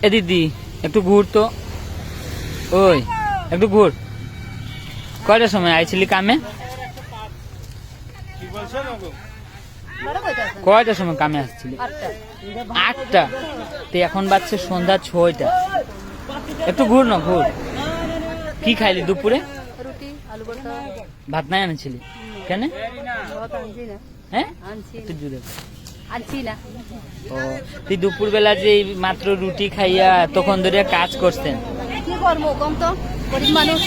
এ দিদি একটু ঘুর তো, ওই একটু ঘুর। কয়টার সময় আইছিলি কামে? কয়টার সময় কামে আসছিলি? 8টা। তো এখন বাজছে সন্ধ্যা 6টা। একটু ঘুর না, ঘুর। কি খাইলি দুপুরে? ভাত নাই আনছিলি কেন? হ্যাঁ একটু জুড়ে ও, তুই দুপুর বেলা যে মাত্র রুটি খাইয়া তখন ধরে কাজ করছেন, কি করবো কম তো, গরিব মানুষ,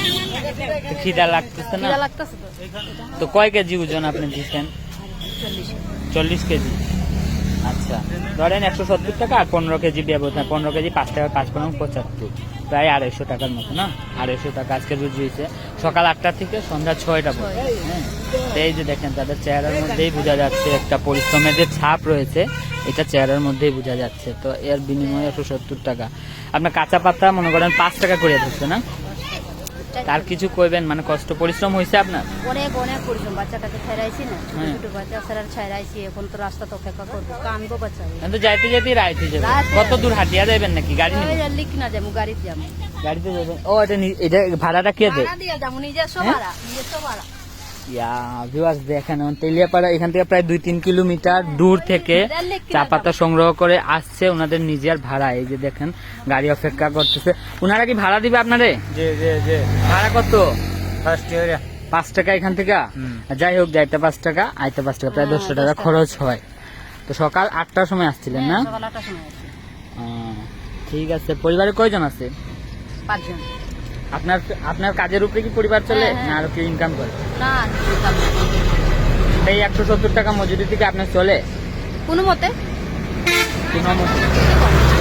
খিদা লাগতেছে না? তো কয় কেজি ওজন আপনি দিচ্ছেন? 40 কেজি। আচ্ছা, ধরেন 170 টাকা আর 15 কেজি ব্যবধান, 15 কেজি 5 টাকা 5 15 75, প্রায় 250 টাকার মতো না? 250 টাকা আজকে রুজি হয়েছে সকাল 8টা থেকে সন্ধ্যা 6টা পর্যন্ত। হ্যাঁ, এই যে দেখেন তাদের চেহারার মধ্যেই বোঝা যাচ্ছে একটা পরিশ্রমের যে ছাপ রয়েছে, এটা চেহারার মধ্যেই বোঝা যাচ্ছে। তো এর বিনিময়ে 170 টাকা। আপনার কাঁচা পাতা মনে করেন 5 টাকা করে দিচ্ছে না? তার কিছু কইবেন, মানে কষ্ট পরিশ্রম হয়েছে আপনার? অনেক অনেক পরিশ্রম, বাচ্চাটাকে ছাড়াইছি না, ছোট বাচ্চা ছাড়া ছাড়াইছি, এখন তো রাস্তা তো অপেক্ষা করবো, কানবো বাচ্চা। কিন্তু যাইতে যাইতে রাইতে যাবে। কত দূর হাঁটিয়া যাবেন নাকি গাড়ি নিয়ে? লিখ না যাবো, গাড়িতে যাবো। গাড়িতে যাবেন? ও এটা ভাড়াটা কে দেয়? ভাড়া দিয়ে যাবো, নিজস্ব ভাড়া, নিজস্ব ভাড়া। ইয়া ভিউয়ার্স দেখেন, তেলিয়াপাড়া এখান থেকে প্রায় 2-3 কিলোমিটার দূর থেকে চা পাতা সংগ্রহ করে আসছে ওনাদের নিজের ভাড়া। এই যে দেখেন গাড়ি অপেক্ষা করতেছে। ওনারা কি ভাড়া দিবে আপনারে? জি জি জি। ভাড়া কত? ফার্স্ট ইয়ারে 5 টাকা এখান থেকে। যাই হোক, যাইতে 5 টাকা, আইতে 5 টাকা, প্রায় 200 টাকা খরচ হয়। তো সকাল 8টার সময় আসছিলেন না? সকাল 8টার সময় আসছি। ঠিক আছে। পরিবারে কয়জন আছে? 5 জন। আপনার আপনার কাজের উপরে কি পরিবার চলে হ্যাঁ। না আর কি ইনকাম করে? না, এই 170 টাকা মজুরি থেকে আপনার চলে কোনো মতে কোনো মতে?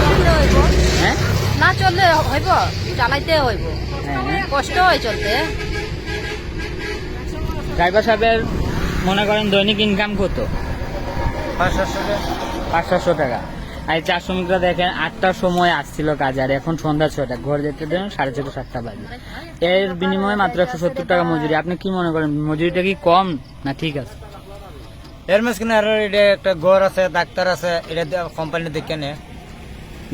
চলতে হইব। হ্যাঁ না চললে হইব, চালাইতে হইব, হ্যাঁ। কষ্ট হয় চলতে। ড্রাইভার সাহেবের মনে করেন দৈনিক ইনকাম কত? 500 টাকা। আর এই চা শ্রমিকরা দেখেন 8টার সময় আসছিল কাজ, আর এখন সন্ধ্যা 6টা, ঘর যেতে দেন 6:30 7টা বাজে। এর বিনিময়ে মাত্র 170 টাকা মজুরি। আপনি কি মনে করেন মজুরিটা কি কম না ঠিক আছে? এর মাঝখানে আরো এটা একটা ঘর আছে, ডাক্তার আছে, এটা কোম্পানি দেখে নে।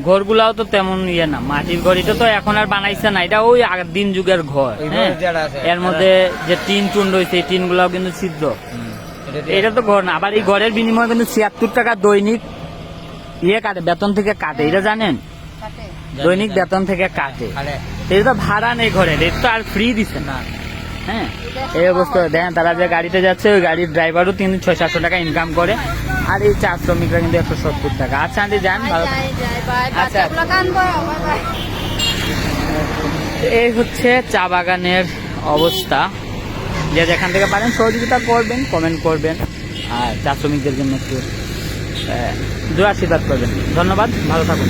ঘরগুলাও তো তেমন ইয়ে না, মাটির ঘর। এটা তো এখন আর বানাইছে না, এটা ওই আগের দিন যুগের ঘর। হ্যাঁ, এর মধ্যে যে টিন টুন রয়েছে এই টিন গুলাও কিন্তু ছিদ্র। এটা তো ঘর না। আবার এই ঘরের বিনিময়ে কিন্তু 76 টাকা দৈনিক ইয়ে কাটে, বেতন থেকে কাটে, এটা জানেন? দৈনিক বেতন থেকে কাটে। এটা তো ভাড়া নেই ঘরের, এটা তো আর ফ্রি দিচ্ছে না। হ্যাঁ, এই অবস্থা দেখেন। তারা যে গাড়িতে যাচ্ছে ওই গাড়ির ড্রাইভারও 600-700 টাকা ইনকাম করে, আর এই চা শ্রমিকরা কিন্তু 170 টাকা। আচ্ছা আন্টি যান, ভালো। আচ্ছা, এই হচ্ছে চা বাগানের অবস্থা। যে যেখান থেকে পারেন সহযোগিতা করবেন, কমেন্ট করবেন, আর চা শ্রমিকদের জন্য একটু দোয়া আশীর্বাদ করবেন। ধন্যবাদ, ভালো থাকুন।